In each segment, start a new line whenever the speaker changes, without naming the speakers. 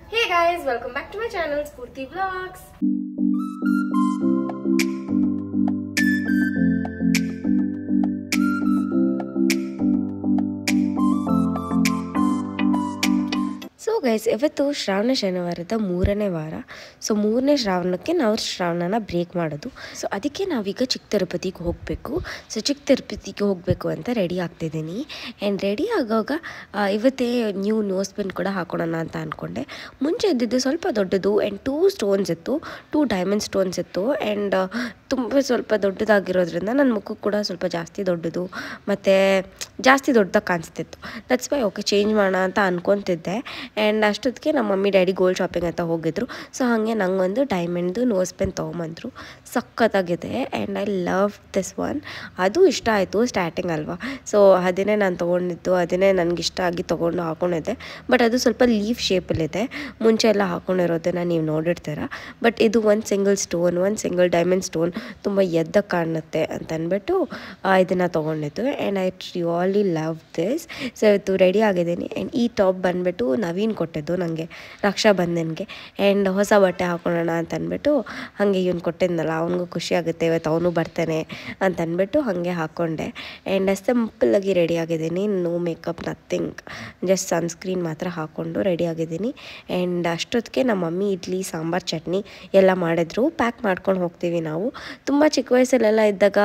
Hey guys, welcome back to my channel Spurti Vlogs. So guys, ಇವತ್ತು ಶ್ರಾವಣ ಶನಿವಾರದ 3ನೇ ವಾರ. So 3ನೇ ಶ್ರಾವಣಕ್ಕೆ ನಾವು ಶ್ರಾವಣನ ಬ್ರೇಕ್ ಮಾಡೋದು. ಸೊ ಅದಕ್ಕೆ ನಾವೀಗ ಚಿಕ್ಕ ತಿರುಪತಿಗೆ ಹೋಗಬೇಕು. ಸೊ ಚಿಕ್ಕ ತಿರುಪತಿಗೆ ಹೋಗಬೇಕು ಅಂತ ರೆಡಿ ಆಗ್ತಿದ್ದೀನಿ. ಆ್ಯಂಡ್ ರೆಡಿ ಆಗುವಾಗ ಇವತ್ತೇ ನ್ಯೂ ನೋಸ್ ಪಿನ್ ಕೂಡ ಹಾಕೋಣ ಅಂತ ಅಂದ್ಕೊಂಡೆ. ಮುಂಚೆ ಇದ್ದಿದ್ದು ಸ್ವಲ್ಪ ದೊಡ್ಡದು ಆ್ಯಂಡ್ 2 ಸ್ಟೋನ್ಸ್ ಇತ್ತು, 2 ಡೈಮಂಡ್ ಸ್ಟೋನ್ಸ್ ಇತ್ತು. ಆ್ಯಂಡ್ ತುಂಬ ಸ್ವಲ್ಪ ದೊಡ್ಡದಾಗಿರೋದ್ರಿಂದ ನನ್ನ ಮುಖಕ್ಕೆ ಕೂಡ ಸ್ವಲ್ಪ ಜಾಸ್ತಿ ದೊಡ್ಡದು ಮತ್ತು ಜಾಸ್ತಿ ದೊಡ್ಡದಾಗಿ ಕಾಣಿಸ್ತಿತ್ತು. ದಟ್ಸ್ ವೈ ಓಕೆ ಚೇಂಜ್ ಮಾಡೋಣ ಅಂತ ಅನ್ಕೊತಿದ್ದೆ. ಆ್ಯಂಡ್ ಅಷ್ಟೊತ್ತಿಗೆ ನಮ್ಮ ಮಮ್ಮಿ ಡ್ಯಾಡಿ ಗೋಲ್ಡ್ ಶಾಪಿಂಗ್ ಅಂತ ಹೋಗಿದ್ರು. ಸೊ ಹಾಗೆ ನಂಗೊಂದು ಡೈಮಂಡ್ದು ನೋಸ್ ಪೆನ್ ತೊಗೊಂಬಂದರು. ಸಖತ್ತಾಗಿದೆ and I love this one. ಅದು ಇಷ್ಟ ಆಯಿತು ಸ್ಟಾರ್ಟಿಂಗ್ ಅಲ್ವಾ. ಸೊ ಅದನ್ನೇ ನಾನು ತೊಗೊಂಡಿದ್ದು, ಅದನ್ನೇ ನನಗೆ ಇಷ್ಟ ಆಗಿ ತೊಗೊಂಡು ಹಾಕೊಂಡಿದ್ದೆ. ಬಟ್ ಅದು ಸ್ವಲ್ಪ ಲೀಫ್ ಶೇಪಲ್ಲಿದೆ. ಮುಂಚೆ ಎಲ್ಲ ಹಾಕೊಂಡಿರೋದನ್ನು ನೀವು ನೋಡಿರ್ತೀರ. ಬಟ್ ಇದು ಒಂದು ಸಿಂಗಲ್ ಡೈಮಂಡ್ ಸ್ಟೋನ್ ತುಂಬ ಎದ್ದ ಕಾಣುತ್ತೆ ಅಂತ ಅಂದ್ಬಿಟ್ಟು ಇದನ್ನು ತೊಗೊಂಡಿದ್ದು. And I really love this. So ಇವತ್ತು ರೆಡಿ ಆಗಿದ್ದೀನಿ. ಆ್ಯಂಡ್ ಈ ಟಾಪ್ ಬಂದುಬಿಟ್ಟು ನವೀನ್ ಕೊಟ್ಟಿದ್ದು ನನಗೆ ರಕ್ಷಾ ಬಂಧನ್ಗೆ. ಆ್ಯಂಡ್ ಹೊಸ ಬಟ್ಟೆ ಹಾಕೊಳ್ಳೋಣ ಅಂತ ಅಂದ್ಬಿಟ್ಟು ಹಾಗೆ ಇವ್ನು ಕೊಟ್ಟಿದ್ನಲ್ಲ, ಅವನಿಗೂ ಖುಷಿ ಆಗುತ್ತೆ ಇವತ್ತು ಅವನು ಬರ್ತಾನೆ ಅಂತ ಅಂದ್ಬಿಟ್ಟು ಹಾಗೆ ಹಾಕ್ಕೊಂಡೆ. ಆ್ಯಂಡ್ ಸಿಂಪಲ್ಲಾಗಿ ರೆಡಿ ಆಗಿದ್ದೀನಿ. No makeup, nothing, just sunscreen ಮಾತ್ರ ಹಾಕ್ಕೊಂಡು ರೆಡಿ ಆಗಿದ್ದೀನಿ. ಆ್ಯಂಡ್ ಅಷ್ಟೊತ್ತಿಗೆ ನಮ್ಮ ಮಮ್ಮಿ ಇಡ್ಲಿ, ಸಾಂಬಾರು, ಚಟ್ನಿ ಎಲ್ಲ ಮಾಡಿದ್ರು. ಪ್ಯಾಕ್ ಮಾಡ್ಕೊಂಡು ಹೋಗ್ತೀವಿ ನಾವು. ತುಂಬ ಚಿಕ್ಕ ವಯಸ್ಸಲ್ಲೆಲ್ಲ ಇದ್ದಾಗ,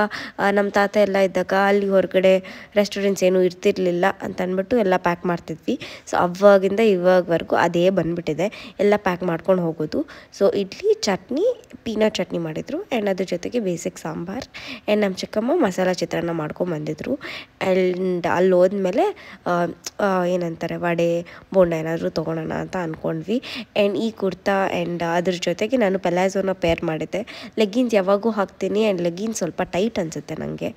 ನಮ್ಮ ತಾತ ಎಲ್ಲ ಇದ್ದಾಗ ಅಲ್ಲಿ ಹೊರಗಡೆ ರೆಸ್ಟೋರೆಂಟ್ಸ್ ಏನೂ ಇರ್ತಿರ್ಲಿಲ್ಲ ಅಂತ ಅಂದ್ಬಿಟ್ಟು ಎಲ್ಲ ಪ್ಯಾಕ್ ಮಾಡ್ತಿದ್ವಿ. ಸೊ ಅವಾಗಿಂದ ಇವಾಗವರೆಗೂ ಅದೇ ಬಂದುಬಿಟ್ಟಿದೆ, ಎಲ್ಲ ಪ್ಯಾಕ್ ಮಾಡ್ಕೊಂಡು ಹೋಗೋದು. ಸೊ ಇಡ್ಲಿ, ಚಟ್ನಿ, ಪೀನಟ್ ಚಟ್ನಿ ಮಾಡಿದರು. ಆ್ಯಂಡ್ ಅದ್ರ ಜೊತೆಗೆ ಬೇಸಿಕ್ ಸಾಂಬಾರು. ಆ್ಯಂಡ್ ನಮ್ಮ ಚಿಕ್ಕಮ್ಮ ಮಸಾಲ ಚಿತ್ರಾನ್ನ ಮಾಡ್ಕೊಂಬಂದಿದ್ರು. ಆ್ಯಂಡ್ ಅಲ್ಲಿ ಹೋದ್ಮೇಲೆ ಏನಂತಾರೆ, ವಡೆ, ಬೋಂಡ ಏನಾದರೂ ತೊಗೊಳೋಣ ಅಂತ ಅಂದ್ಕೊಂಡ್ವಿ. ಆ್ಯಂಡ್ ಈ ಕುರ್ತಾ ಆ್ಯಂಡ್ ಅದ್ರ ಜೊತೆಗೆ ನಾನು ಪೆಲಾಝೋನ ಪೇರ್ ಮಾಡಿದ್ದೆ. ಲೆಗ್ಗಿನ್ಸ್ ಯಾವಾಗೂ ಹಾಕ್ತೀನಿ. ಆ್ಯಂಡ್ ಲೆಗ್ಗಿನ್ಸ್ ಸ್ವಲ್ಪ ಟೈಟ್ ಅನಿಸುತ್ತೆ ನನಗೆ,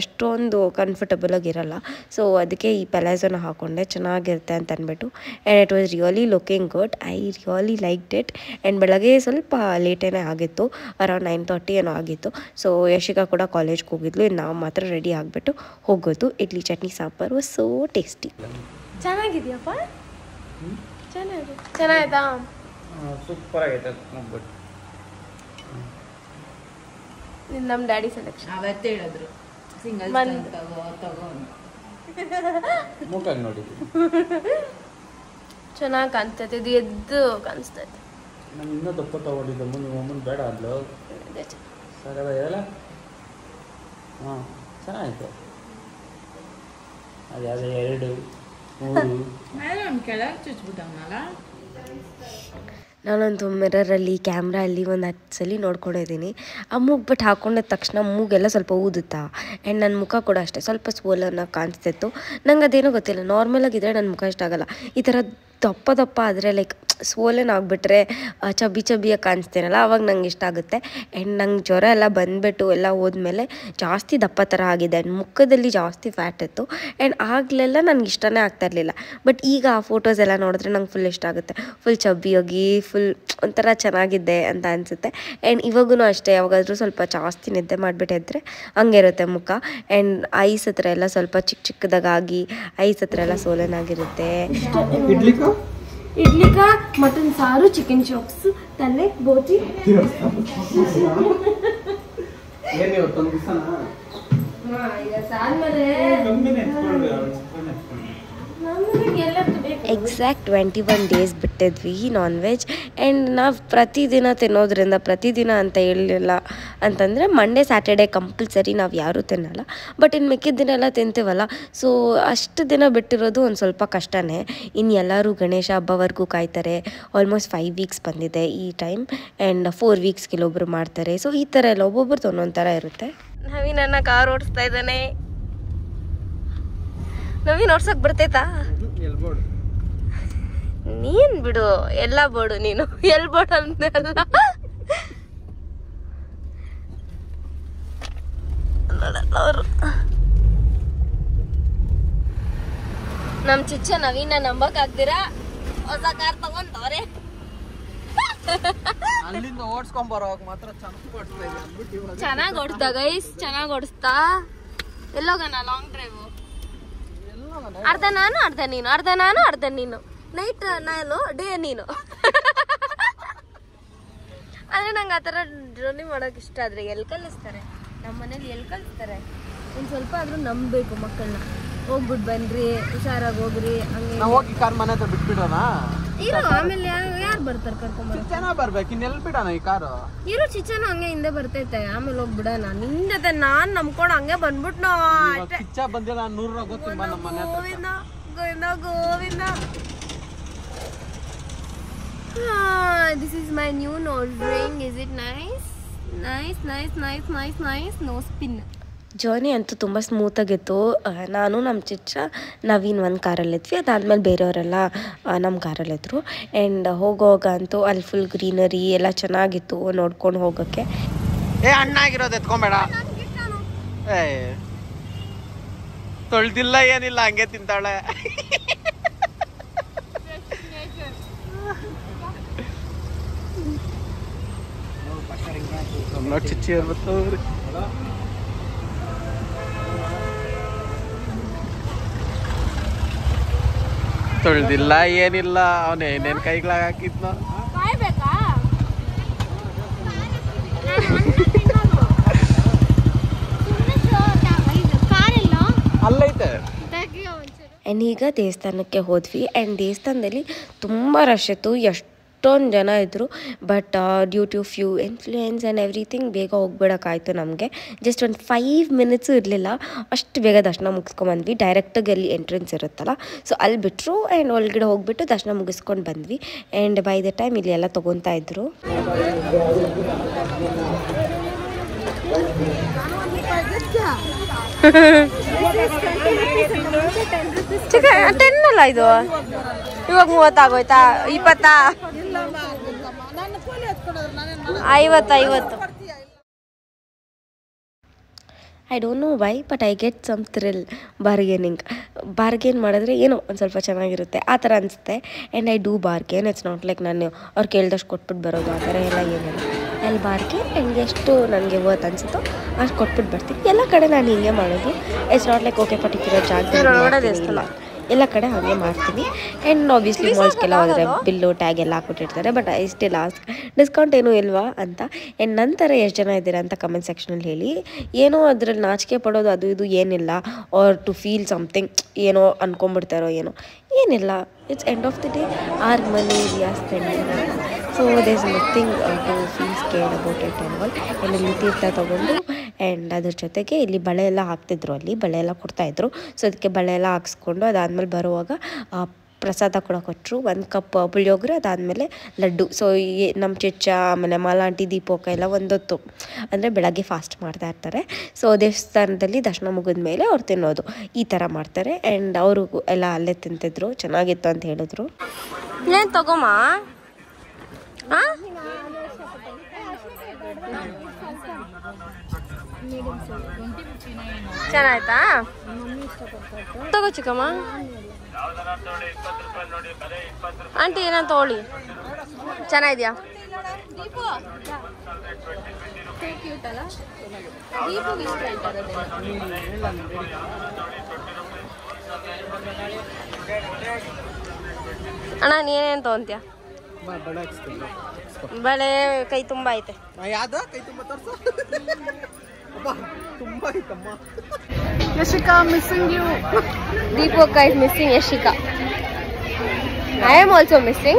ಅಷ್ಟೊಂದು ಕಂಫರ್ಟಬಲಾಗಿರಲ್ಲ. ಸೊ ಅದಕ್ಕೆ ಈ ಪೆಲಾಝೋನ ಹಾಕ್ಕೊಂಡೆ, ಚೆನ್ನಾಗಿರುತ್ತೆ ಅಂತ ಅಂದ್ಬಿಟ್ಟು. And it was really looking good. I really liked it. And ಬೆಳಗ್ಗೆ ಸ್ವಲ್ಪ ಲೇಟೇನೇ ಆಗಿತ್ತು, ಅರೌಂಡ್ 9:30 ಏನೋ ಆಗಿತ್ತು. ಸೊ ಯಶಿಕಾ ಕೂಡ ಕಾಲೇಜ್ಗೆ ಹೋಗಿದ್ಲು. ನಾವು ಮಾತ್ರ ರೆಡಿ ಆಗಿಬಿಟ್ಟು ಹೋಗೋದು. Idli, chutney, sambar was so tasty.
ಚೆನ್ನಾಗಿದೆಯಪ್ಪ? ಚೆನ್ನಾಯ್ತಾ?
ಸೂಪರ್ ಆಗೈತೆ.
ನಮ್ಮ ಡ್ಯಾಡಿ ಸೆಲೆಕ್ಷನ್
ಅವತ್ತೇ ಹೇಳಿದ್ರು ಸಿಂಗಲ್ ತಗೋ.
ಮೂಕಾಗಿ ನೋಡಿ,
ಚೆನ್ನಾಗಿ ಕಾಣ್ತೈತೆ. ಇದು ಎದ್ದು ಕಾಣಿಸ್ತೈತೆ.
ನಾನು ಇನ್ನೂ ದಪ್ಪ ತಗೊಂಡಿದ್ದೆ. ನಿಮ್ಮ ಅಮ್ಮನ ಬೇಡ ಅಂದ್ಲು. ಸಗದ ಹೇಳ. ಹಾಂ, ಚೆನ್ನಾಗಿತ್ತು. ಅದು ಯಾವುದೇ 2 3
ಕೆಳಗೆ ಚುಚ್ಬಿಟ್ಟವನಲ್ಲ.
ನಾನಂತೂ ಮಿರರಲ್ಲಿ, ಕ್ಯಾಮ್ರಾ ಅಲ್ಲಿ ಒಂದು 10 ಸಲ ನೋಡ್ಕೊಂಡಿದ್ದೀನಿ. ಆ ಮೂಗು ಬಟ್ ಹಾಕೊಂಡಿದ ತಕ್ಷಣ ಮೂಗೆಲ್ಲ ಸ್ವಲ್ಪ ಊದುತ್ತಾ. ಆ್ಯಂಡ್ ನನ್ನ ಮುಖ ಕೂಡ ಅಷ್ಟೇ ಸ್ವಲ್ಪ ಸ್ವೋಲನ್ನ ಕಾಣಿಸ್ತಿತ್ತು. ನಂಗೆ ಅದೇನೋ ಗೊತ್ತಿಲ್ಲ, ನಾರ್ಮಲಾಗಿದ್ದರೆ ನನ್ನ ಮುಖ ಇಷ್ಟ ಆಗಲ್ಲ. ಈ ಥರ ದಪ್ಪ ಆದರೆ ಲೈಕ್ ಸ್ವೋಲನ್ ಆಗಿಬಿಟ್ರೆ ಚಬ್ಬಿಯಾಗಿ ಕಾಣಿಸ್ತೇನಲ್ಲ, ಆವಾಗ ನಂಗೆ ಇಷ್ಟ ಆಗುತ್ತೆ. ಆ್ಯಂಡ್ ನಂಗೆ ಜ್ವರ ಎಲ್ಲ ಬಂದುಬಿಟ್ಟು ಎಲ್ಲ ಹೋದ್ಮೇಲೆ ಜಾಸ್ತಿ ದಪ್ಪ ಥರ ಆಗಿದೆ. ಆ್ಯಂಡ್ ಮುಖದಲ್ಲಿ ಜಾಸ್ತಿ ಫ್ಯಾಟ್ ಇತ್ತು. ಆ್ಯಂಡ್ ಆಗಲೆಲ್ಲ ನನಗೆ ಇಷ್ಟನೇ ಆಗ್ತಾಯಿರಲಿಲ್ಲ. ಬಟ್ ಈಗ ಆ ಫೋಟೋಸ್ ಎಲ್ಲ ನೋಡಿದ್ರೆ ನಂಗೆ ಫುಲ್ ಇಷ್ಟ ಆಗುತ್ತೆ. ಫುಲ್ ಚಬ್ಬಿಯಾಗಿ, ಫುಲ್ ಒಂಥರ ಚೆನ್ನಾಗಿದ್ದೆ ಅಂತ ಅನಿಸುತ್ತೆ. ಆ್ಯಂಡ್ ಇವಾಗೂ ಅಷ್ಟೇ, ಯಾವಾಗಾದರೂ ಸ್ವಲ್ಪ ಜಾಸ್ತಿ ನಿದ್ದೆ ಮಾಡಿಬಿಟ್ಟಿದ್ರೆ ಹಂಗೆ ಇರುತ್ತೆ ಮುಖ. ಆ್ಯಂಡ್ ಐಸ್ ಹತ್ರ ಎಲ್ಲ ಸ್ವಲ್ಪ ಚಿಕ್ಕದಾಗಿ, ಐಸ್ ಹತ್ರ ಎಲ್ಲ ಸೋಲನಾಗಿರುತ್ತೆ.
ಇಡ್ಲಿ ಕಾ ಮಟನ್ ಸಾರು, ಚಿಕನ್ ಚಾಪ್ಸ್, ತಲೆ ಬೋಟಿ.
ಎಕ್ಸಾಕ್ಟ್ 21 ಡೇಸ್ ಬಿಟ್ಟಿದ್ವಿ ನಾನ್ ವೆಜ್. ಆ್ಯಂಡ್ ನಾವು ಪ್ರತಿದಿನ ತಿನ್ನೋದ್ರಿಂದ, ಪ್ರತಿದಿನ ಅಂತ ಹೇಳಿಲ್ಲ ಅಂತಂದರೆ ಮಂಡೇ ಸ್ಯಾಟರ್ಡೇ ಕಂಪಲ್ಸರಿ ನಾವು ಯಾರೂ ತಿನ್ನಲ್ಲ. ಬಟ್ ಇನ್ನು ಮಿಕ್ಕಿದ ದಿನ ಎಲ್ಲ ತಿಂತೀವಲ್ಲ. ಸೊ ಅಷ್ಟು ದಿನ ಬಿಟ್ಟಿರೋದು ಒಂದು ಸ್ವಲ್ಪ ಕಷ್ಟನೇ. ಇನ್ನು ಎಲ್ಲರೂ ಗಣೇಶ ಹಬ್ಬವರೆಗೂ ಕಾಯ್ತಾರೆ. ಆಲ್ಮೋಸ್ಟ್ 5 ವೀಕ್ಸ್ ಬಂದಿದೆ ಈ ಟೈಮ್. ಆ್ಯಂಡ್ 4 ವೀಕ್ಸ್ ಕೆಲವೊಬ್ರು ಮಾಡ್ತಾರೆ. ಸೊ ಈ ಥರ ಎಲ್ಲ ಒಬ್ಬೊಬ್ರದ್ದು ಒಂದೊಂದು ಥರ ಇರುತ್ತೆ.
ನವೀನ್ ನನ್ನ ಕಾರ್ ಓಡಿಸ್ತಾ ಇದ್ದಾನೆ. ನವೀನ್ ಓಡ್ಸಕ್ ಬರ್ತೈತಾ? ನೀನ್ ಬಿಡು, ಎಲ್ಲ ಬೋರ್ಡು ನೀನು. ಎಲ್ ಬೋರ್ಡ್ ಅಂತೆಲ್ಲ ಅವರು. ನಮ್ ಚಿಚ್ಚ ನವೀನ ನಂಬಕ್ ಆಗ್ದಿರಾ ಹೊಸ ಕಾರ್ ತಗೊಂಡವ್ರೆ.
ಅಲ್ಲಿಂದ ಓಡಿಸ್ಕೊಂಡ್ ಬರೋವಾಗ ಮಾತ್ರ
ಚೆನ್ನಾಗಿ ಓಡಿಸ್ತಾ ಗೈಸ್, ಚೆನ್ನಾಗಿ ಓಡಿಸ್ತಾ. ಎಲ್ಲೋಗಣ ಲಾಂಗ್ ಡ್ರೈವ್? ಅರ್ಧ ನಾನು ಅರ್ಧ ನೀನು, ಅರ್ಧ ನಾನು ಅರ್ಧ ನೀನು. ನೈಟ್ ನಾನು ಡೇ ನೀನು. ಅಂದ್ರೆ ನಂಗೆ ಆ ಥರ ಜರ್ನಿ ಮಾಡೋಕೆ ಇಷ್ಟ. ಆದ್ರೆ ಎಲ್ಲಿ ಕಲಿಸ್ತಾರೆ ನಮ್ಮ ಮನೇಲಿ, ಎಲ್ಲಿ ಕಲಿಸ್ತಾರೆ? ಒಂದು ಸ್ವಲ್ಪ ಆದ್ರೂ ನಂಬಬೇಕು ಮಕ್ಕಳನ್ನ. ಹೋಗ್ಬಿಟ್ಟು ಬನ್ರಿ, ಹುಷಾರಾಗಿ ಹೋಗ್ರಿ, ಹಂಗೆ
ನಾವು ಹೋಗಿ ಕಾರ್ ಮನೆ ಹತ್ರ ಬಿಟ್ಬಿಡೋಣ.
ಇರು, ಆಮೇಲೆ ಯಾರು ಬರ್ತಾರೆ ಕರ್ಕೊಂಬರ?
ಚೆನ್ನಾಗಿ ಬರ್ಬೇಕು, ಇನ್ನೆಲ್ಲಿ ಬಿಡೋಣ ಈ ಕಾರು?
ಇರು, ಚಿಚ್ಚನ ಹಂಗೆ ಹಿಂದೆ ಬರ್ತೈತೆ, ಆಮೇಲೆ ಹೋಗ್ಬಿಡೋಣ. ನಿಂದತೆ ನಾನ್ ನಂಬ್ಕೊಂಡು ಹಂಗೆ ಬಂದ್ಬಿಟ್ಟು ನಾವು
ಕಿಚ್ಚ ಬಂದಿಲ್ಲ, 100 ರೂಪಾಯಿ ಗೊತ್ತು ನಮ್ಮ ಮನೆ ಹತ್ರ.
Govinda Govinda Govinda. This is my new nose ring. Is it nice? Nice, nice, nice, nice, nice. Nose pin.
Journey ಅಂತೂ ತುಂಬ ಸ್ಮೂತಾಗಿತ್ತು. ನಾನು ನಮ್ಮ ಚಿಚ್ಚ ನವೀನ್ ಒಂದು ಕಾರಲ್ಲಿದ್ವಿ. ಅದಾದಮೇಲೆ ಬೇರೆಯವರೆಲ್ಲ ನಮ್ಮ ಕಾರಲ್ಲಿದ್ದರು. ಆ್ಯಂಡ್ ಹೋಗೋವಾಗ ಅಂತೂ ಅಲ್ಲಿ ಫುಲ್ ಗ್ರೀನರಿ ಎಲ್ಲ ಚೆನ್ನಾಗಿತ್ತು ನೋಡ್ಕೊಂಡು ಹೋಗೋಕ್ಕೆ.
ಹಣ್ಣಾಗಿರೋದು ಎತ್ಕೊಂಬೇಡ. ತೊಳ್ದಿಲ್ಲ ಏನಿಲ್ಲ, ಹಂಗೆ ತಿಂತಾಳೆ. ಚಿಚ್ಚಿ ಇರ್ಬತ್ತವ್ರಿ. ತೊಳ್ದಿಲ್ಲ ಏನಿಲ್ಲ, ಅವನೇ ಏನೇನು ಕೈಗಳಾಗ ಹಾಕಿದ್ನ. ಅಲ್ಲೈತೆ.
ಆ್ಯಂಡ್ ಈಗ ದೇವಸ್ಥಾನಕ್ಕೆ ಹೋದ್ವಿ. ಆ್ಯಂಡ್ ದೇವಸ್ಥಾನದಲ್ಲಿ ತುಂಬ ರಶ್ ಇತ್ತು, ಎಷ್ಟೊಂದು ಜನ ಇದ್ದರು. But due to few influence and everything ಬೇಗ ಹೋಗ್ಬಿಡೋಕ್ಕಾಯ್ತು ನಮಗೆ. ಜಸ್ಟ್ ಒಂದು 5 ಮಿನಿಟ್ಸು ಇರಲಿಲ್ಲ, ಅಷ್ಟು ಬೇಗ ದರ್ಶನ ಮುಗಿಸ್ಕೊಂಡ್ಬಂದ್ವಿ. ಡೈರೆಕ್ಟಾಗಿ ಅಲ್ಲಿ ಎಂಟ್ರೆನ್ಸ್ ಇರುತ್ತಲ್ಲ, ಸೊ ಅಲ್ಲಿ ಬಿಟ್ಟರು. ಆ್ಯಂಡ್ ಒಳಗಡೆ ಹೋಗ್ಬಿಟ್ಟು ದರ್ಶನ ಮುಗಿಸ್ಕೊಂಡು ಬಂದ್ವಿ. ಆ್ಯಂಡ್ ಬೈ ದ ಟೈಮ್ ಇಲ್ಲಿ ಎಲ್ಲ ತೊಗೊತಾ ಇದ್ರು.
ಟೆನ್ ಅಲ್ಲ ಇದು, ಇವಾಗ 30 ಆಗೋಯ್ತಾ? 20? 50.
I don't know why, but I get some thrill bargain ಮಾಡಿದ್ರೆ ಏನೋ ಒಂದು ಸ್ವಲ್ಪ ಚೆನ್ನಾಗಿರುತ್ತೆ ಆ ಥರ ಅನಿಸುತ್ತೆ. And I do bargain. It's not like ನಾನು ಅವ್ರು ಕೇಳ್ದಷ್ಟು ಕೊಟ್ಬಿಟ್ಟು ಬರೋದು, ಆ ಥರ ಎಲ್ಲ ಏನಿಲ್ಲ. ಅಲ್ಲಿ ಬಾರ್ಗೇನ್ ಆ್ಯಂಡ್ ಎಷ್ಟು ನನಗೆ ವರ್ತ್ ಅನಿಸುತ್ತೋ ಅಷ್ಟು ಕೊಟ್ಬಿಟ್ಟು ಬರ್ತೀನಿ. ಎಲ್ಲ ಕಡೆ ನಾನು ಹಿಂಗೆ ಮಾಡೋದು. It's not like okay particular ಜಾಗದಲ್ಲಿ, ಎಲ್ಲ ಕಡೆ ಹಾಗೆ ಮಾಡ್ತೀನಿ. ಆ್ಯಂಡ್ ಆಬ್ವಿಯಸ್ಲಿ ಮಾಲ್ಸ್ಗೆಲ್ಲ ಹೋದರೆ ಬಿಲ್ಲು ಟ್ಯಾಗ್ ಎಲ್ಲ ಹಾಕ್ಬಿಟ್ಟಿರ್ತಾರೆ. But I still ask discount ಏನೂ ಇಲ್ವಾ ಅಂತ. ಆ್ಯಂಡ್ ನಂತರ ಎಷ್ಟು ಜನ ಇದ್ದೀರಾ ಅಂತ ಕಮೆಂಟ್ ಸೆಕ್ಷನಲ್ಲಿ ಹೇಳಿ. ಏನೋ ಅದ್ರಲ್ಲಿ ನಾಚಿಕೆ ಪಡೋದು ಅದು ಇದು ಏನಿಲ್ಲ, ಆರ್ ಟು ಫೀಲ್ ಸಮಥಿಂಗ್ ಏನೋ ಅನ್ಕೊಂಬಿಡ್ತಾರೋ ಏನೋ, ಏನಿಲ್ಲ. It's end of the day our money we are spending. So there is nothing to feel scared about it and all. And ಇಲ್ಲಿ ತೀರ್ಥ ತೊಗೊಂಡು ಆ್ಯಂಡ್ ಅದ್ರ ಜೊತೆಗೆ ಇಲ್ಲಿ ಬಳೆ ಎಲ್ಲ ಹಾಕ್ತಿದ್ರು, ಅಲ್ಲಿ ಬಳೆ ಎಲ್ಲ ಕೊಡ್ತಾಯಿದ್ರು. ಸೊ ಅದಕ್ಕೆ ಬಳೆ ಎಲ್ಲ ಹಾಕ್ಸ್ಕೊಂಡು ಅದಾದಮೇಲೆ ಬರುವಾಗ ಪ್ರಸಾದ ಕೂಡ ಕೊಟ್ಟರು. 1 ಕಪ್ ಪುಳಿಯೋಗರೆ, ಅದಾದಮೇಲೆ ಲಡ್ಡು. ಸೊ ನಮ್ಮ ಚಿಚ್ಚ ಆಮೇಲೆ ಮಾಲಾಂಟಿ ದೀಪೋಕ ಎಲ್ಲ ಒಂದೊತ್ತು ಅಂದರೆ ಬೆಳಗ್ಗೆ ಫಾಸ್ಟ್ ಮಾಡ್ತಾ ಇರ್ತಾರೆ. ಸೊ ದೇವಸ್ಥಾನದಲ್ಲಿ ದರ್ಶನ ಮುಗಿದ ಮೇಲೆ ಅವ್ರು ತಿನ್ನೋದು ಈ ಥರ ಮಾಡ್ತಾರೆ. ಆ್ಯಂಡ್ ಅವರು ಎಲ್ಲ ಅಲ್ಲೇ ತಿಂತಿದ್ರು, ಚೆನ್ನಾಗಿತ್ತು ಅಂತ ಹೇಳಿದ್ರು.
ಏನು ತಗೋಮ್ಮ? ಚೆನ್ನಾಯ್ತಾ? ತಗೋ ಚಿಕ್ಕಮ್ಮ. ಆಂಟಿ ಏನಂತ ತಗೊಳ್ಳಿ, ಚೆನ್ನಾಗಿದ್ಯಾ? ಅಣ್ಣ ನೀನೇನು ತಗೊಂತೀಯ? ಬಳೆ ಕೈ ತುಂಬ ಐತೆ.
Yashika missing you.
Deepoka is missing Yashika. I am also missing.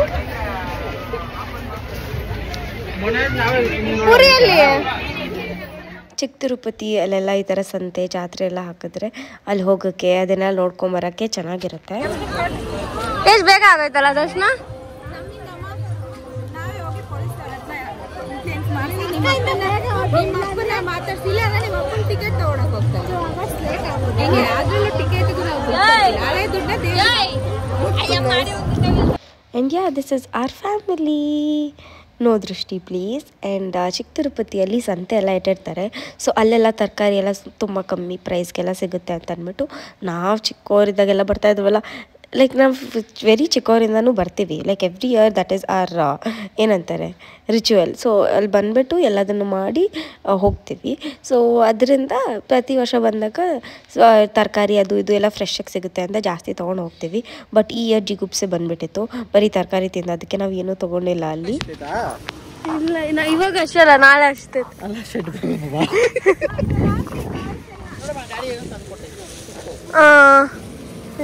ಪುರಿಯಲ್ಲಿ
ಚಿಕ್ಕ ತಿರುಪತಿ ಅಲ್ಲೆಲ್ಲ ಈ ಥರ ಸಂತೆ ಜಾತ್ರೆ ಎಲ್ಲ ಹಾಕಿದ್ರೆ ಅಲ್ಲಿ ಹೋಗೋಕ್ಕೆ ಅದನ್ನೆಲ್ಲ ನೋಡ್ಕೊಂಬರೋಕ್ಕೆ ಚೆನ್ನಾಗಿರುತ್ತೆ.
ಎಷ್ಟು ಬೇಗ ಆಗೋಯ್ತಲ್ಲ ದರ್ಶನ?
And ya, this is our family. No ದೃಷ್ಟಿ ಪ್ಲೀಸ್. ಆ್ಯಂಡ್ ಚಿಕ್ಕ ತಿರುಪತಿಯಲ್ಲಿ ಸಂತೆ ಎಲ್ಲ ಇಟ್ಟಿರ್ತಾರೆ. ಸೊ ಅಲ್ಲೆಲ್ಲ ತರಕಾರಿ ಎಲ್ಲ ತುಂಬ ಕಮ್ಮಿ ಪ್ರೈಸ್ಗೆಲ್ಲ ಸಿಗುತ್ತೆ ಅಂತ ಅಂದ್ಬಿಟ್ಟು ನಾವು ಚಿಕ್ಕವರಿದ್ದಾಗೆಲ್ಲ ಬರ್ತಾಯಿದ್ವಲ್ಲ, ಲೈಕ್ ನಾವು ವೆರಿ ಚಿಕ್ಕವರಿಂದನೂ ಬರ್ತೀವಿ, like every year that is our ಏನಂತಾರೆ ರಿಚುವಲ್. ಸೊ ಅಲ್ಲಿ ಬಂದುಬಿಟ್ಟು ಎಲ್ಲದನ್ನು ಮಾಡಿ ಹೋಗ್ತೀವಿ. ಸೊ ಅದರಿಂದ ಪ್ರತಿ ವರ್ಷ ಬಂದಾಗ ತರಕಾರಿ ಅದು ಇದು ಎಲ್ಲ ಫ್ರೆಶಾಗಿ ಸಿಗುತ್ತೆ ಅಂತ ಜಾಸ್ತಿ ತೊಗೊಂಡು ಹೋಗ್ತೀವಿ. ಬಟ್ ಈ ಇಯರ್ ಜಿಗುಪ್ಸೆ ಬಂದುಬಿಟ್ಟಿತ್ತು, ಬರೀ ತರಕಾರಿ ತಿನ್ನೋದಕ್ಕೆ ನಾವು ಏನೂ ತೊಗೊಂಡಿಲ್ಲ ಅಲ್ಲಿ.
ಇಲ್ಲ ಇವಾಗ ಅಷ್ಟಲ್ಲ, ನಾಳೆ ಅಷ್ಟೇ.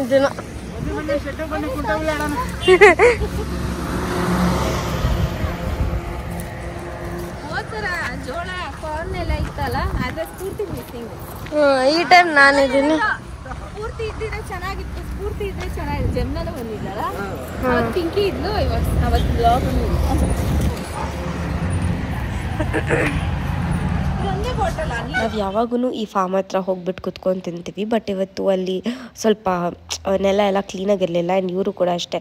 ಇದನ್ನ ಜೋಳ ಕಾರ್ನ್ ಎಲ್ಲ ಇತ್ತಲ್ಲ, ಅದೇ ಸ್ಫೂರ್ತಿ ಮಿಸ್ಸಿಂಗ್. ಈ ಟೈಮ್ ನಾನು ಇದೀನಿ. ಸ್ಫೂರ್ತಿ ಇದ್ದಿದ್ರೆ ಚೆನ್ನಾಗಿತ್ತು, ಸ್ಫೂರ್ತಿ ಇದ್ರೆ ಚೆನ್ನಾಗಿತ್ತು. ಜಮ್ನಾಲ ಬಂದಿದ್ದಲ್ಲ, ಪಿಂಕಿ ಇದ್ಲು. ಅವತ್ತು ಬ್ಲಾಗ್
ನಾವು ಯಾವಾಗೂ ಈ ಫಾರ್ಮ್ ಹತ್ರ ಹೋಗ್ಬಿಟ್ಟು ಕುತ್ಕೊಂಡು ತಿಂತೀವಿ. ಬಟ್ ಇವತ್ತು ಅಲ್ಲಿ ಸ್ವಲ್ಪ ನೆಲ ಎಲ್ಲ ಕ್ಲೀನಾಗಿರಲಿಲ್ಲ. ಆ್ಯಂಡ್ ಇವರು ಕೂಡ ಅಷ್ಟೇ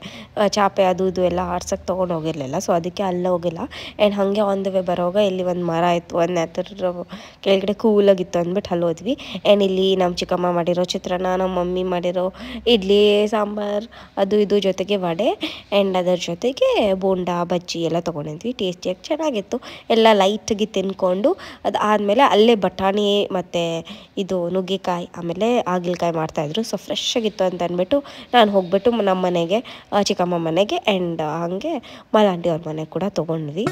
ಚಾಪೆ ಅದು ಇದು ಎಲ್ಲ ಆಡ್ಸೋಕ್ಕೆ ತೊಗೊಂಡು ಹೋಗಿರಲಿಲ್ಲ. ಸೊ ಅದಕ್ಕೆ ಅಲ್ಲೇ ಹೋಗಿಲ್ಲ. ಆ್ಯಂಡ್ ಹಾಗೆ ಆನ್ ದ ವೇ ಬರೋವಾಗ ಇಲ್ಲಿ ಒಂದು ಮರ ಇತ್ತು, ಒಂದು ಅದರ ಕೆಳಗಡೆ ಕೂಲಾಗಿತ್ತು ಅಂದ್ಬಿಟ್ಟು ಅಲ್ಲಿ ಹೋದ್ವಿ. ಆ್ಯಂಡ್ ಇಲ್ಲಿ ನಮ್ಮ ಚಿಕ್ಕಮ್ಮ ಮಾಡಿರೋ ಚಿತ್ರಾನ್ನ, ನಮ್ಮ ಮಮ್ಮಿ ಮಾಡಿರೋ ಇಡ್ಲಿ ಸಾಂಬಾರು ಅದು ಇದು ಜೊತೆಗೆ ವಡೆ, ಆ್ಯಂಡ್ ಅದರ ಜೊತೆಗೆ ಬೋಂಡಾ ಬಜ್ಜಿ ಎಲ್ಲ ತೊಗೊಂಡಿದ್ವಿ. ಟೇಸ್ಟಿಯಾಗಿ ಚೆನ್ನಾಗಿತ್ತು. ಎಲ್ಲ ಲೈಟಾಗಿ ತಿನ್ಕೊಂಡು ಅದು ಆದಮೇಲೆ ಅಲ್ಲೇ ಬಟಾಣಿ ಮತ್ತು ಇದು ನುಗ್ಗೆಕಾಯಿ ಆಮೇಲೆ ಹಾಗಲಕಾಯಿ ಮಾಡ್ತಾಯಿದ್ರು. ಸೊ ಫ್ರೆಶ್ ಆಗಿತ್ತು ಅಂತ ಅಂದ್ಬಿಟ್ಟು ನಾನು ಹೋಗ್ಬಿಟ್ಟು ನಮ್ಮ ಮನೆಗೆ, ಚಿಕ್ಕಮ್ಮ ಮನೆಗೆ ಆ್ಯಂಡ್ ಹಾಗೆ ಮಾಲಾಂಟಿ ಅವ್ರ ಮನೆಗೆ ಕೂಡ ತೊಗೊಂಡ್ವಿ.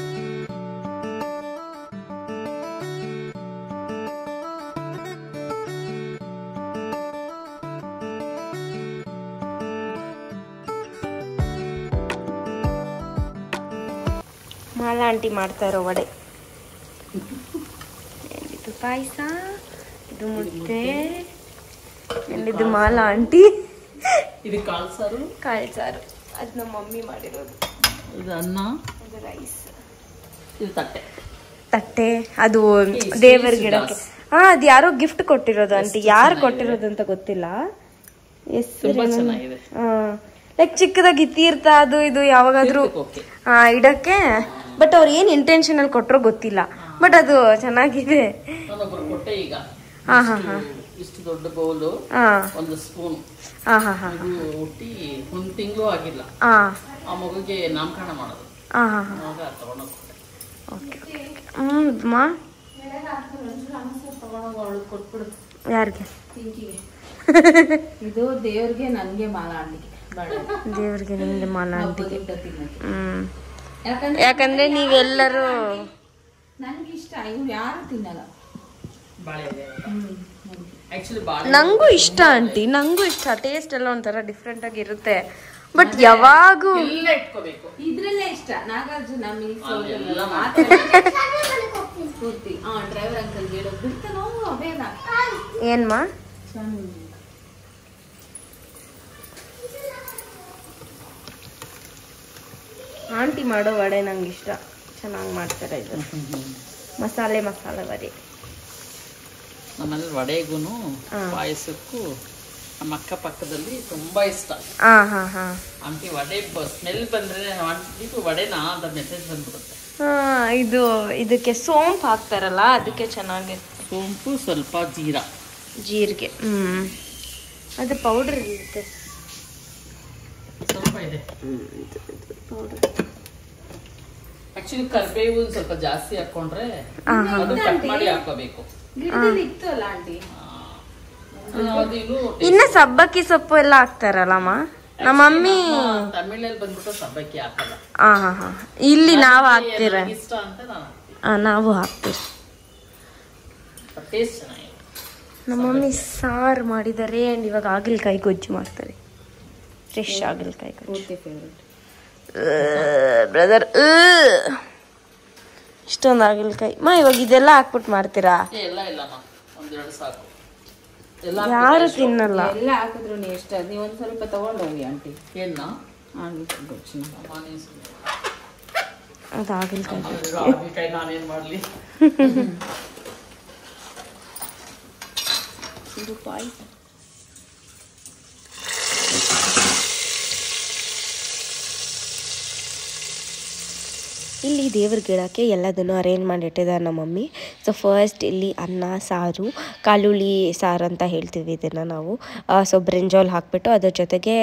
ಮಾಲಾ ಆಂಟಿ ಮಾಡ್ತಾ ಇರೋ ವಡೆ, ಇದು ಪಾಯಸ, ಇದು ಮುದ್ದೆ, ಇದು ಮಾಲಾ ಆಂಟಿ,
ಇದು ಕಾಳು ಸಾರು,
ಅದು ನಮ್ಮ ಮಮ್ಮಿ ಮಾಡಿರೋದು,
ಇದು ಅನ್ನ,
ಇದು ರೈಸ್,
ಇದು
ತಟ್ಟೆ ಅದು ದೇವರ ಗಿಡಕ್ಕೆ. ಅದು ಯಾರೋ ಗಿಫ್ಟ್ ಕೊಟ್ಟಿರೋದು ಆಂಟಿ, ಯಾರು ಕೊಟ್ಟಿರೋದು ಅಂತ ಗೊತ್ತಿಲ್ಲ. ಲೈಕ್ ಚಿಕ್ಕದಾಗಿ ತೀರ್ಥ ಅದು ಇದು ಯಾವಾಗಾದ್ರೂ ಇಡಕ್ಕೆ. ಬಟ್ ಅವ್ರು ಏನು ಇಂಟೆನ್ಷನಲ್ಲಿ ಕೊಟ್ಟರೋ ಗೊತ್ತಿಲ್ಲ. ಬಟ್ ಅದು ಚೆನ್ನಾಗಿದೆ.
ಈಗ
ಹಾ ಹಾ ಹಾ,
ಇಷ್ಟು ದೊಡ್ಡ ಬೌಲು, ಒಂದು ಸ್ಪೂನ್ ಹುಟ್ಟಿ ಒಂದು ತಿಂಗಳು ಆಗಿಲ್ಲ, ಆ ಮಗುಗೆ ನಾಮಕರಣ ಮಾಡೋದು.
ಯಾರಿಗೆ?
ಇದು ದೇವ್ರಿಗೆ ನನ್ಗೆ ಮಾಲಾ ಆಂಟಿಗೆ,
ದೇವ್ರಿಗೆ ನಿಮ್ಗೆ ಮಾಲಾ ಆಂಟಿಗೆ. ಯಾಕಂದ್ರೆ ನೀವೆಲ್ಲರೂ
ನನ್ಗೆ ಇಷ್ಟ, ಇವ್ರು ಯಾರು ತಿನ್ನಲ್ಲ.
ನಂಗೂ ಇಷ್ಟ ಆಂಟಿ, ನಂಗೂ ಇಷ್ಟ. ಟೇಸ್ಟ್ ಎಲ್ಲ ಒಂಥರ ಡಿಫ್ರೆಂಟ್ ಆಗಿ ಇರುತ್ತೆ. ಬಟ್ ಯಾವಾಗೂ
ಇದ್ರಲ್ಲೇ ಇಷ್ಟ. ನಾಗಾರ್ಜುನ ಡ್ರೈವರ್ ಅಂಕಲ್ ಹೇಳೋದು ಬಿಡ್ತಾನೋ ಬೇಡ.
ಏನ್ಮಾ? ಆಂಟಿ ಮಾಡೋ ವಡೆ ನಂಗೆ ಇಷ್ಟ, ಚೆನ್ನಾಗಿ ಮಾಡ್ತಾರೆ. ಇದು ಮಸಾಲೆ ವಡೆ.
ನಮ್ಮಲ್ಲಿ ವಡೆಗೂ ಪಾಯಸಕ್ಕೂ ನಮ್ಮ ಅಕ್ಕಪಕ್ಕದಲ್ಲಿ ತುಂಬಾ ಇಷ್ಟ. ಆಂಟಿ ವಡೆ ಸ್ಮೆಲ್ ಬಂದ್ರೆ ಆಂಟಿ ವಡೆನಾ ಅಂತ ಮೆಸೇಜ್ ಬಂದ್ಬಿಡುತ್ತೆ.
ಇದಕ್ಕೆ ಸೋಂಪು ಹಾಕ್ತಾರಲ್ಲ, ಅದಕ್ಕೆ ಚೆನ್ನಾಗಿ.
ಸೋಂಪು, ಸ್ವಲ್ಪ ಜೀರಿಗೆ,
ಅದು ಪೌಡರ್ ಇರುತ್ತೆ,
ಸ್ವಲ್ಪ ಇದೆ ಪೌಡರ್. ಆಕ್ಚುಲಿ ಕರಿಬೇವು ಸ್ವಲ್ಪ ಜಾಸ್ತಿ ಹಾಕೊಂಡ್ರೆ ಅದು ಕಟ್ ಮಾಡಿ ಹಾಕೋಬೇಕು.
ಇತ್ತು ಅಲ್ಲ ಆಂಟಿ,
ಇನ್ನ ಸಬ್ಬಕ್ಕಿ ಸೊಪ್ಪು ಎಲ್ಲ ಹಾಕ್ತಾರಲ್ಲಮ್ಮ ನಮ್ಮ ಮಮ್ಮಿ.
ತಮಿಳಲ್ಲಿ ಬಂದ್ಬಿಟ್ಟು ಸಬ್ಬಕ್ಕಿ ಹಾಕಲ್ಲ.
ಇಲ್ಲಿ ನಾವು ಹಾಕ್ತೀರ,
ಇಷ್ಟ ಅಂತ
ನಾವು ಹಾಕ್ತೀವಿ.
ಟೇಸ್ಟ್ ಚೆನ್ನಾಗಿದೆ.
ನಮ್ಮ ಮಮ್ಮಿ ಸಾರು ಮಾಡಿದ್ದಾರೆ. ಅಂಡ್ ಇವಾಗ ಹಾಗಲಕಾಯಿ ಗೊಜ್ಜು ಮಾಡ್ತಾರೆ, ಫ್ರೆಶ್ ಹಾಗಲಕಾಯಿ ಗೊಜ್ಜು. ಬ್ರದರ್ ಇಷ್ಟೊಂದು ಹಾಗಲಕಾಯಿ ಇವಾಗ ಇದೆಲ್ಲ ಹಾಕ್ಬಿಟ್ಟು ಮಾಡ್ತೀರಾ? ಯಾರು ತಿನ್ನಲ್ಲ.
ಎಲ್ಲ ಹಾಕಿದ್ರು ನೀವು ಇಷ್ಟ. ನೀವು ಒಂದು ಸ್ವಲ್ಪ ತಗೊಂಡೋಗಿ ಆಂಟಿ.
ಅದು ಹಾಗಲಕಾಯಿ
ನಾನೇನ್ ಮಾಡ್ಲಿ.
ಇದು ಪಾಯಸ. ಇಲ್ಲಿ ದೇವ್ರ ಗಿಡಕ್ಕೆ ಎಲ್ಲದನ್ನು ಅರೇಂಜ್ ಮಾಡಿಟ್ಟಿದ್ದಾರೆ ನಮ್ಮ ಮಮ್ಮಿ. ಸೊ ಫಸ್ಟ್ ಇಲ್ಲಿ ಅನ್ನ ಸಾರು, ಕಾಳುಳ್ಳಿ ಸಾರು ಅಂತ ಹೇಳ್ತೀವಿ ಇದನ್ನು ನಾವು. ಸೊ ಬ್ರಿಂಜಾಲ್ ಹಾಕಿಬಿಟ್ಟು ಅದ್ರ ಜೊತೆಗೆ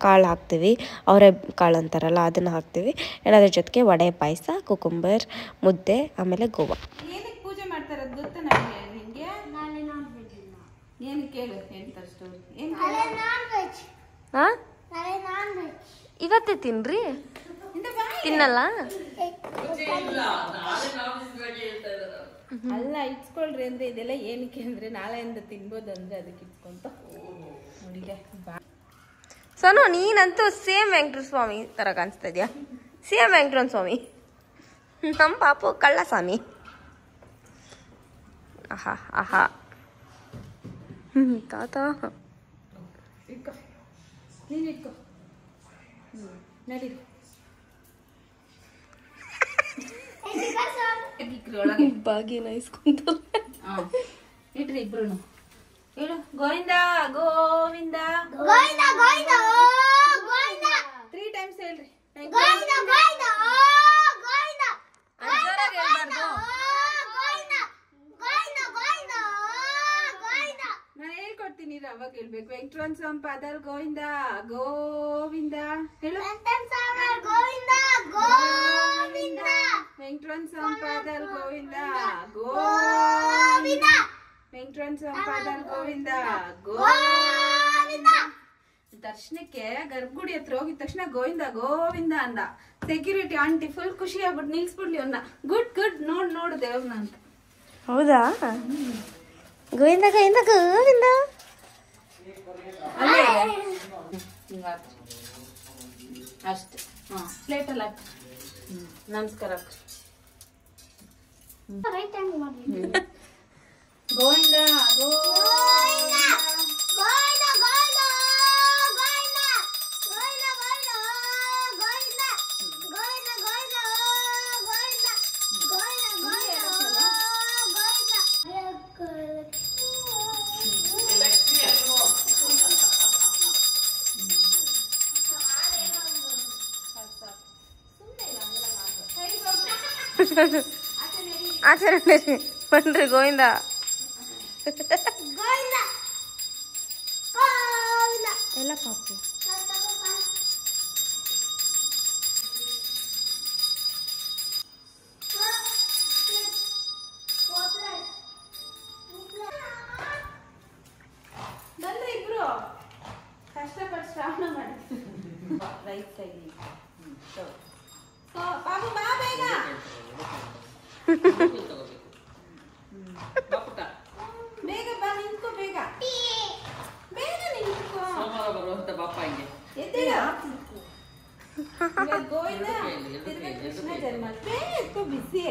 ಕಾಳು ಹಾಕ್ತೀವಿ, ಅವರೇ ಕಾಳು ಅಂತಾರಲ್ಲ ಅದನ್ನು ಹಾಕ್ತೀವಿ. ಆ್ಯಂಡ್ ಅದ್ರ ಜೊತೆಗೆ ವಡೆ ಪಾಯಸ, ಕುಕುಂಬರ್, ಮುದ್ದೆ, ಆಮೇಲೆ ಗೋವಾ.
ಏನಕ್ಕೆ ಪೂಜೆ ಮಾಡ್ತಾರೆ ಅದು ಗೊತ್ತಾ ನಮಗೆ? ನಿಮಗೆ ಏನು ಕೇಳು, ಹೇಳ್ತಾರೆ ಸ್ಟೋರಿ. ಏನು
ಹಾಂ ಇವತ್ತೇ ತಿನ್ರಿ, ತಿನ್ನಲ್ಲ.
ಅಲ್ಲ ಇಟ್ಸ್ಕೊಳ್ರಿ ಅಂದ್ರೆ ಇದೆಲ್ಲ ಏನಕ್ಕೆ ಅಂದ್ರೆ ನಾಳೆಯಿಂದ ತಿನ್ಬೋದು ಅಂದ್ರೆ ಅದಕ್ಕೆ ಇಟ್ಕೊಂತ ನೋಡಿದೆ.
ಸೋನು ನೀನಂತೂ ಸೇಮ್ ವೆಂಕಟೇಶ್ವರ ಸ್ವಾಮಿ ಥರ ಕಾಣಿಸ್ತಾ ಇದೆಯಾ, ಸೇಮ್ ವೆಂಕಟೇಶ್ವರ ಸ್ವಾಮಿ. ನಮ್ಮ ಪಾಪು ಕಳ್ಳ ಸ್ವಾಮಿ. ಆಹಾ ಆಹಾ ತಾತ
ಇಟ್ಕೋ, ನೀನು ಇಟ್ಕೋ. ನಡೀರಿ ಒಳಗೆ
ಬಾಗಿನ ಇಸ್ಕೊಂತ
ಇಟ್ರಿ ಇಬ್ರು. ಹೇಳು ಗೋವಿಂದ ಗೋವಿಂದ
ಗೋವಿಂದ ಗೋವಿಂದ ಗೋವಿಂದ
3 times ಹೇಳ್ರಿ.
ಗೋವಿಂದ ಗೋವಿಂದ ಗೋವಿಂದ
ಜೋರಾಗಿ ಹೇಳ್ಬಾರ್ದು. ನಾನು ಹೇಳ್ಕೊಡ್ತೀನಿ ಅವಾಗ ಹೇಳ್ಬೇಕು. ವೆಂಕಟರಮಣ ಸ್ವಾಮಿ ಪಾದಲ್ ಗೋವಿಂದ ಗೋವಿಂದ ಹೇಳು.
ಗೋವಿಂದ ಗೋವಿಂದ
ವೆಂಕಟರಮಣ ಸ್ವಾಮಿ ಪಾದಲ್ ಗೋವಿಂದ
ಗೋವಿಂದ
ವೆಂಕಟರಮಣ ಸ್ವಾಮಿ ಪಾದಲ್ ಗೋವಿಂದ
ಗೋವಿಂದ.
ದರ್ಶನಕ್ಕೆ ಗರ್ಭಗುಡಿ ಹತ್ರ ಹೋಗಿದ ತಕ್ಷಣ ಗೋವಿಂದ ಗೋವಿಂದ ಅಂದ. ಸೆಕ್ಯೂರಿಟಿ ಆಂಟಿ ಫುಲ್ ಖುಷಿ ಆಗ್ಬಿಟ್ಟು ನಿಲ್ಸ್ಬಿಡ್ಲಿ ಅವನ್ನ. ಗುಡ್ ಗುಡ್ ನೋಡು ದೇವ್ರನ್ನ ಅಂತ.
ಹೌದಾ? ಗೋವಿಂದ ಗೋವಿಂದ ಗೋವಿಂದ
ಅಲ್ಲೇ ಅಷ್ಟೇ. ಪ್ಲೇಟಲ್ಲಿ ಹಾಕಿ. ನಮಸ್ಕಾರ
ರೈಟ್ ಹ್ಯಾಂಡ್ ಮಾಡಿ.
ಗೋವಿಂದ ಗೋವಿಂದ
ಗೋವಿಂದ ಗೋವಿಂದ ಗೋವಿಂದ ಗೋವಿಂದ ಗೋವಿಂದ ಗೋವಿಂದ ಗೋವಿಂದ ಗೋವಿಂದ
ಆಚರಣೆ ಬನ್ರಿ ಗೋವಿಂದ
ಗೋವಿಂದ ಗೋವಿಂದ.
ಎಲ್ಲ ಪಾಪು
ಬಂದ್ರೆ ಇಬ್ರು ಕಷ್ಟಪಟ್ಟು ಶ್ರಾವಣ ಮಾಡಿ. ರೈಟ್ ಕೈಲಿ ಬಾಬು ಬಾ ಬೇಗ. ಬೇಗ ಬಾ, ನಿಂತ್ಕೋ ಬೇಗ ಬೇಗ ನಿಂತ್ಕೋ. ಎದ್ದೇಳು. ಇವಾಗ ಗೋವಿಂದ ತಿರ್ಗಾ ಕೃಷ್ಣ ಜನ್ಮ. ಬೇಗ ಎತ್ಕೋ, ಬಿಸಿ.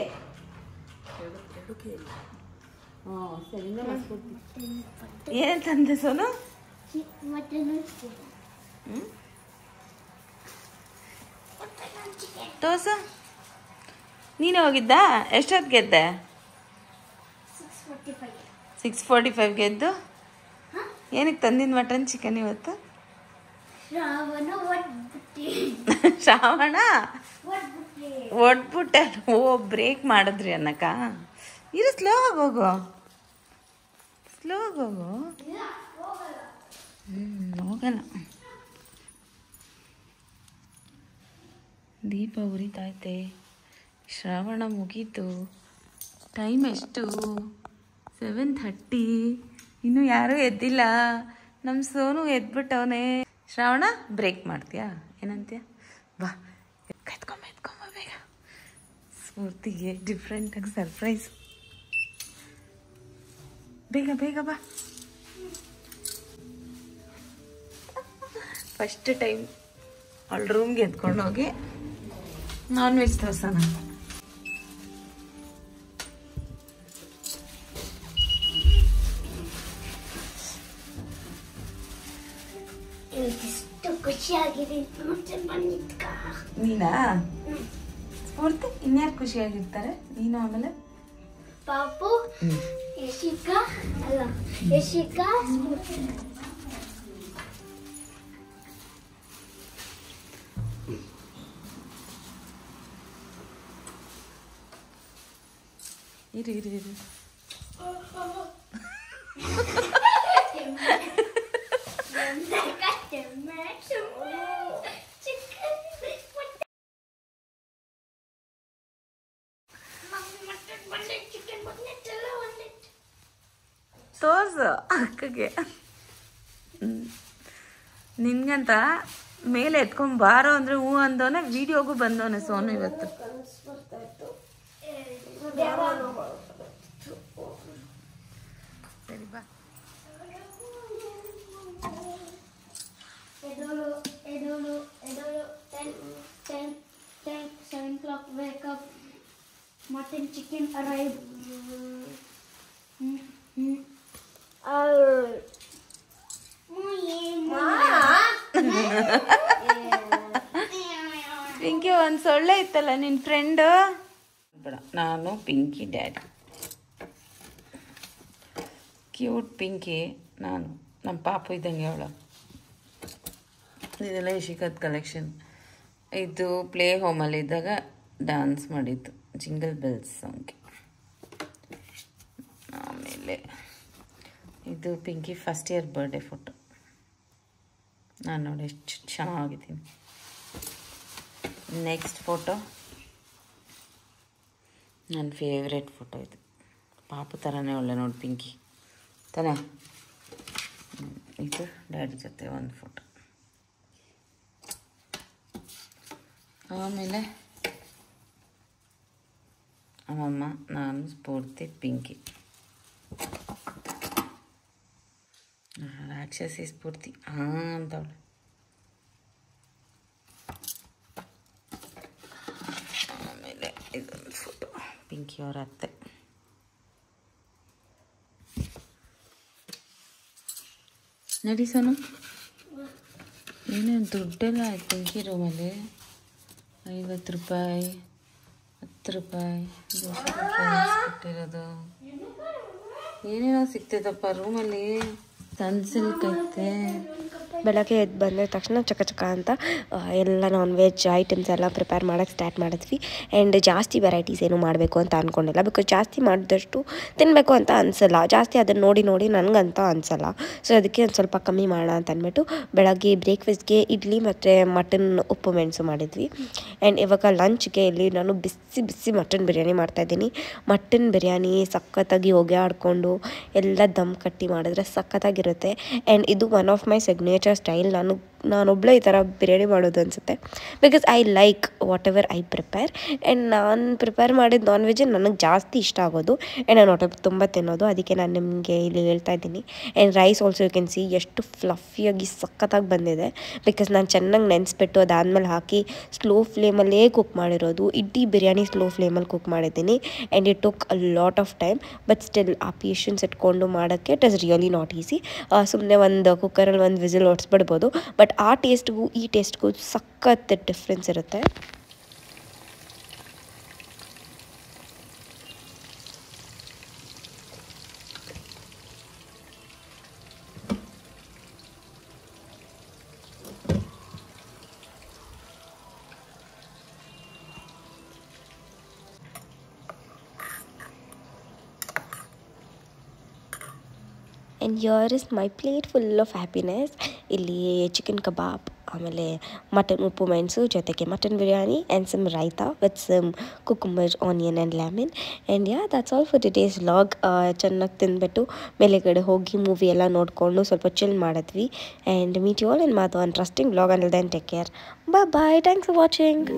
ಸರಿ ಮಾಡಿಸ್ಕೊಡ್ತೀನಿ.
ಏನಂತಂದೆ ಸೋನು? ತೋರ್ಸ. ನೀನೇ ಹೋಗಿದ್ದ? ಎಷ್ಟೊತ್ತು ಗೆದ್ದೆ? 6:45 ಗೆದ್ದು ಏನಕ್ಕೆ ತಂದಿದ್ದು ಮಟನ್ ಚಿಕನ್ ಇವತ್ತು? ಶ್ರಾವಣ ಒಡ್ಬಿಟ್ಟೆ. ಓ ಬ್ರೇಕ್ ಮಾಡಿದ್ರಿ ಅನ್ನಕ್ಕ. ಇರು, ಸ್ಲೋ ಆಗಿ ಹೋಗು, ಸ್ಲೋ ಆಗಿ ಹೋಗು. ಹೋಗಲ್ಲ. ದೀಪ ಉರಿತೈತೆ. ಶ್ರಾವಣ ಮುಗೀತು. ಟೈಮ್ ಎಷ್ಟು? 7:30. ಇನ್ನೂ ಯಾರೂ ಎದ್ದಿಲ್ಲ. ನಮ್ಮ ಸೋನು ಎದ್ಬಿಟ್ಟವನೇ. ಶ್ರಾವಣ ಬ್ರೇಕ್ ಮಾಡ್ತೀಯಾ? ಏನಂತೀಯ? ಬಾ ಎತ್ಕೊಂಬ ಬೇಗ. ಸ್ಫೂರ್ತಿಗೆ ಡಿಫ್ರೆಂಟಾಗಿ ಸರ್ಪ್ರೈಸ್. ಬೇಗ ಬೇಗ ಬಾ. ಫಸ್ಟ್ ಟೈಮ್ ಅವಳ ರೂಮ್ಗೆ ಎತ್ಕೊಂಡು ಹೋಗಿ ನಾನ್ ವೆಜ್ ತೋರ್ಸೋಣ.
ಎಷ್ಟು ಖುಷಿಯಾಗಿದೆ.
ನೀನಾ? ಸ್ಫೂರ್ತಿ ಇನ್ಯಾರು ಖುಷಿಯಾಗಿರ್ತಾರೆ? ನೀನು ಆಮೇಲೆ
ಪಾಪು, ಯಶಿಕಾ ಅಲ್ಲ ಯಶಿಕಾ
ಇರು.
ಅಕ್ಕಗೆ. ನಿನ್ಗಂತ ಮೇಲೆ ಎತ್ಕೊಂಡ್ ಬಾರೋ ಅಂದ್ರೆ ಹೂ ಅಂದವನೆ, ವಿಡಿಯೋಗೂ ಬಂದವನೆ ಸೋನು ಇವತ್ತು. ಸರಿ ಬಾ.
Edolu, 7 o'clock, wake up, mutton, chicken arrive.
Pinki ಒಂದು ಸೊಳ್ಳೆ ಇತ್ತಲ್ಲ ನಿನ್ನ ಫ್ರೆಂಡ್. ಬೇಡ, ನಾನು ಪಿಂಕಿ ಡ್ಯಾಡಿ. ಕ್ಯೂಟ್ ಪಿಂಕಿ ನಾನು, ನಮ್ಮ ಪಾಪು ಇದ್ದಂಗೆ ಅವಳ. ಇದೆಲ್ಲ ಇಶಿಕದ ಕಲೆಕ್ಷನ್. ಇದು ಪ್ಲೇ ಹೋಮಲ್ಲಿದ್ದಾಗ ಡ್ಯಾನ್ಸ್ ಮಾಡಿದ್ದು, ಜಿಂಗಲ್ ಬೆಲ್ಸ್ ಸಾಂಗ್ಗೆ. ಆಮೇಲೆ ಇದು Pinky first year birthday photo. ನಾನು ನೋಡಿ ಎಷ್ಟು ಚೆನ್ನಾಗಿದ್ದೀನಿ. ನೆಕ್ಸ್ಟ್ ಫೋಟೋ ನನ್ನ ಫೇವ್ರೆಟ್ ಫೋಟೋ. ಇದು ಪಾಪು ಥರನೇ ಒಳ್ಳೆ ನೋಡಿ ಪಿಂಕಿ ತಾನೇ. ಇದು ಡ್ಯಾಡಿ ಜೊತೆ ಒಂದು ಫೋಟೋ. ಆಮೇಲೆ ಅಮ್ಮಮ್ಮ, ನಾನು, ಸ್ಫೂರ್ತಿ, ಪಿಂಕಿ. ರಾಕ್ಷಸಿ ಸ್ಫೂರ್ತಿ ಅಂತವಳೆ. ಆಮೇಲೆ ಇದೊಂದು ಫೋಟೋ ಪಿಂಕಿಯವರ ಅತ್ತೆ. ನಡಿ ಸೋನು. ಏನೇನು ದುಡ್ಡೆಲ್ಲ ಆಯ್ತು ಪಿಂಕಿ ರೂಮಲ್ಲಿ. 50 ರೂಪಾಯಿ, 10 ರೂಪಾಯಿ, 20 ರೂಪಾಯಿ ಕೊಟ್ಟಿರೋದು. ಏನೇನೋ ಸಿಗ್ತೈತಪ್ಪ ರೂಮಲ್ಲಿ. ಸನ್ಸಿಲ್ಕ್ ಐತೆ.
ಬೆಳಗ್ಗೆ ಎದ್ದು ಬಂದ ತಕ್ಷಣ ಚಕ ಚಕ ಅಂತ ಎಲ್ಲ ನಾನ್ ವೆಜ್ ಐಟಮ್ಸ್ ಎಲ್ಲ ಪ್ರಿಪೇರ್ ಮಾಡೋಕ್ಕೆ ಸ್ಟಾರ್ಟ್ ಮಾಡಿದ್ವಿ. ಆ್ಯಂಡ್ ಜಾಸ್ತಿ ವೆರೈಟೀಸ್ ಏನು ಮಾಡಬೇಕು ಅಂತ ಅಂದ್ಕೊಂಡಿಲ್ಲ, ಬಿಕಾಸ್ ಜಾಸ್ತಿ ಮಾಡಿದಷ್ಟು ತಿನ್ನಬೇಕು ಅಂತ ಅನಿಸಲ್ಲ. ಜಾಸ್ತಿ ಅದನ್ನು ನೋಡಿ ನೋಡಿ ನನಗಂತ ಅನಿಸಲ್ಲ. ಸೊ ಅದಕ್ಕೆ ಒಂದು ಸ್ವಲ್ಪ ಕಮ್ಮಿ ಮಾಡೋಣ ಅಂತ ಅಂದ್ಬಿಟ್ಟು ಬೆಳಗ್ಗೆ ಬ್ರೇಕ್ಫಾಸ್ಟ್ಗೆ ಇಡ್ಲಿ ಮತ್ತು ಮಟನ್ ಉಪ್ಪು ಮೆಣಸು ಮಾಡಿದ್ವಿ. ಆ್ಯಂಡ್ ಇವಾಗ ಲಂಚ್ಗೆ ಇಲ್ಲಿ ನಾನು ಬಿಸಿ ಬಿಸಿ ಮಟನ್ ಬಿರಿಯಾನಿ ಮಾಡ್ತಾಯಿದ್ದೀನಿ. ಮಟನ್ ಬಿರಿಯಾನಿ ಸಖತ್ತಾಗಿ ಹೊಗೆ ಆಡಿಕೊಂಡು ಎಲ್ಲ ದಮ್ ಕಟ್ಟಿ ಮಾಡಿದ್ರೆ ಸಖತ್ತಾಗಿರುತ್ತೆ. ಆ್ಯಂಡ್ ಇದು one of my signature style. ನಾನೊಬ್ಬಳೇ ಈ ಥರ ಬಿರಿಯಾನಿ ಮಾಡೋದು ಅನಿಸುತ್ತೆ, because I like whatever I prepare. And ನಾನು ಪ್ರಿಪೇರ್ ಮಾಡಿದ ನಾನ್ ವೆಜ್ ನನಗೆ ಜಾಸ್ತಿ ಇಷ್ಟ ಆಗೋದು. ಆ್ಯಂಡ್ ನಾನು ಹೊಟ್ಟೆ ತುಂಬ ತಿನ್ನೋದು, ಅದಕ್ಕೆ ನಾನು ನಿಮಗೆ ಇಲ್ಲಿ ಹೇಳ್ತಾ ಇದ್ದೀನಿ. And rice also you can see ಎಷ್ಟು ಫ್ಲಫಿಯಾಗಿ ಸಖತ್ತಾಗಿ ಬಂದಿದೆ, ಬಿಕಾಸ್ ನಾನು ಚೆನ್ನಾಗಿ ನೆನೆಸ್ಬಿಟ್ಟು ಅದಾದಮೇಲೆ ಹಾಕಿ ಸ್ಲೋ ಫ್ಲೇಮಲ್ಲೇ ಕುಕ್ ಮಾಡಿರೋದು. ಇಡ್ಲಿ ಬಿರಿಯಾನಿ ಸ್ಲೋ ಫ್ಲೇಮಲ್ಲಿ ಕುಕ್ ಮಾಡಿದ್ದೀನಿ. And it took a lot of time, but still ಆ ಪೇಷನ್ಸ್ ಇಟ್ಕೊಂಡು ಮಾಡೋಕ್ಕೆ it is really not easy. ಸುಮ್ಮನೆ ಒಂದು ಕುಕ್ಕರಲ್ಲಿ ಒಂದು ವಿಸಿಲ್ ಹೊಡ್ಸ್ಬಿಡ್ಬೋದು, ಬಟ್ ಆ ಟೇಸ್ಟ್ಗೂ ಈ ಟೇಸ್ಟ್ಗೂ ಸಖತ್ ಡಿಫ್ರೆನ್ಸ್ ಇರುತ್ತೆ. And here is my plate full of happiness. ಇಲ್ಲಿ ಚಿಕನ್ ಕಬಾಬ್, ಆಮೇಲೆ ಮಟನ್ ಉಪ್ಪು ಮೆಣಸು ಜೊತೆಗೆ mutton biryani and some raita with some cucumber, onion and lemon. And ya that's all for today's vlog. ಚೆನ್ನಾಗಿ ತಿಂದ್ಬಿಟ್ಟು ಮೇಲೆಗಡೆ ಹೋಗಿ ಮೂವಿ ಎಲ್ಲ ನೋಡಿಕೊಂಡು ಸ್ವಲ್ಪ ಚಿಲ್ ಮಾಡಿದ್ವಿ. And meet you all in ಮಾತು interesting vlog. Until then take care, bye bye, thanks for watching.